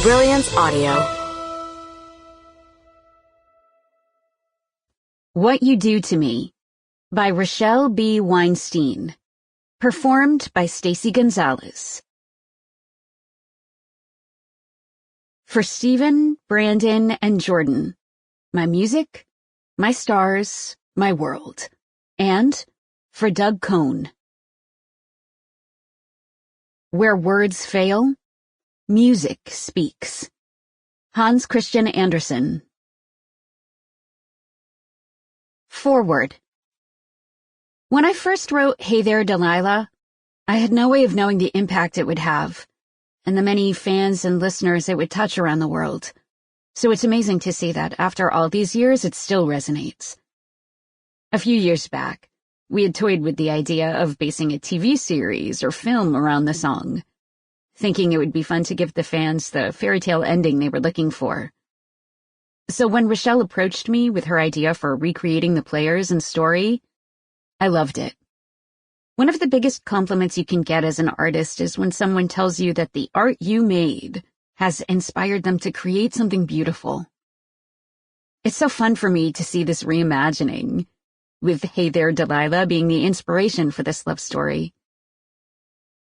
Brilliance Audio. What You Do to Me by Rochelle B. Weinstein. Performed by Stacy Gonzalez. For Stephen, Brandon, and Jordan, my music, my stars, my world. And for Doug Cohn. Where words fail, music speaks. Hans Christian Andersen. Foreword. When I first wrote Hey There, Delilah, I had no way of knowing the impact it would have, and the many fans and listeners it would touch around the world. So it's amazing to see that after all these years, it still resonates. A few years back, we had toyed with the idea of basing a TV series or film around the song, thinking it would be fun to give the fans the fairy tale ending they were looking for. So when Rochelle approached me with her idea for recreating the players and story, I loved it. One of the biggest compliments you can get as an artist is when someone tells you that the art you made has inspired them to create something beautiful. It's so fun for me to see this reimagining, with Hey There, Delilah being the inspiration for this love story.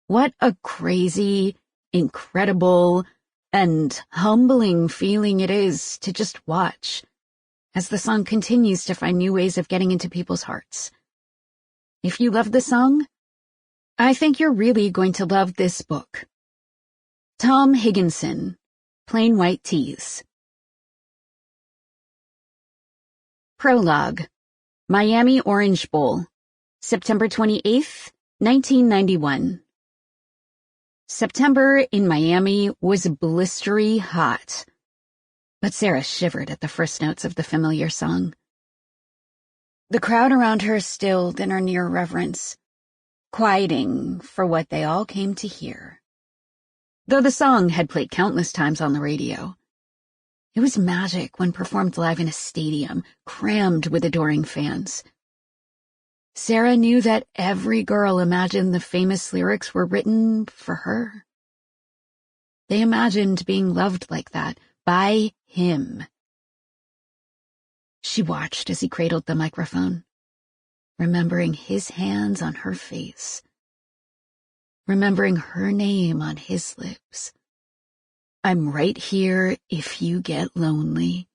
What a crazy, incredible, and humbling feeling it is to just watch as the song continues to find new ways of getting into people's hearts. If you love the song, I think you're really going to love this book. Tom Higginson, Plain White Tees. Prologue. Miami Orange Bowl, September 28th, 1991. September in Miami was blistery hot, but Sara shivered at the first notes of the familiar song. The crowd around her stilled in her near reverence, quieting for what they all came to hear. Though the song had played countless times on the radio, it was magic when performed live in a stadium crammed with adoring fans. Sara knew that every girl imagined the famous lyrics were written for her. They imagined being loved like that by him. She watched as he cradled the microphone, remembering his hands on her face, remembering her name on his lips. I'm right here if you get lonely.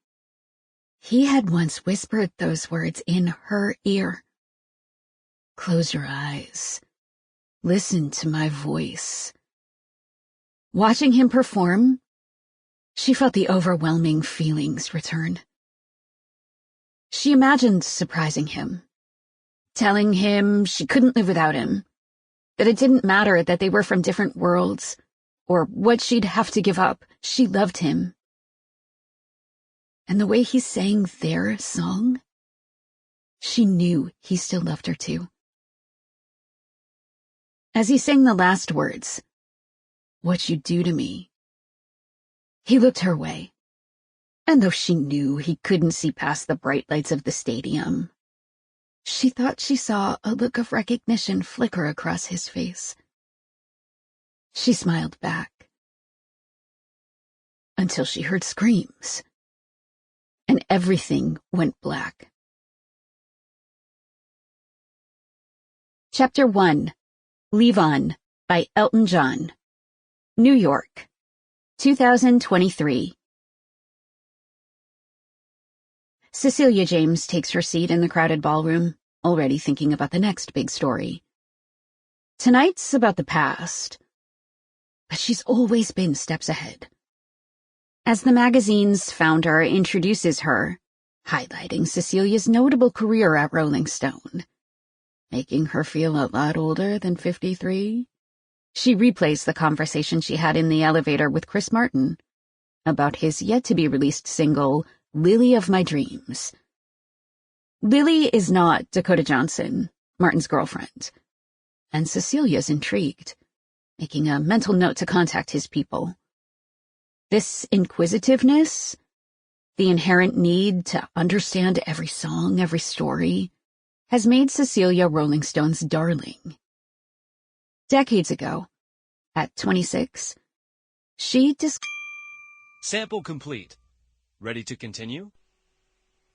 He had once whispered those words in her ear. Close your eyes. Listen to my voice. Watching him perform, she felt the overwhelming feelings return. She imagined surprising him, telling him she couldn't live without him, that it didn't matter that they were from different worlds, or what she'd have to give up. She loved him. And the way he sang their song, she knew he still loved her too. As he sang the last words, "What you do to me," he looked her way, and though she knew he couldn't see past the bright lights of the stadium, she thought she saw a look of recognition flicker across his face. She smiled back, until she heard screams, and everything went black. Chapter 1. Leave On by Elton John. New York, 2023. Cecilia James takes her seat in the crowded ballroom, already thinking about the next big story. Tonight's about the past, but she's always been steps ahead. As the magazine's founder introduces her, highlighting Cecilia's notable career at Rolling Stone, making her feel a lot older than 53, she replays the conversation she had in the elevator with Chris Martin about his yet-to-be-released single, Lily of My Dreams. Lily is not Dakota Johnson, Martin's girlfriend, and Cecilia's intrigued, making a mental note to contact his people. This inquisitiveness, the inherent need to understand every song, every story, has made Cecilia Rolling Stone's darling. Decades ago, at 26, she Sample complete. Ready to continue?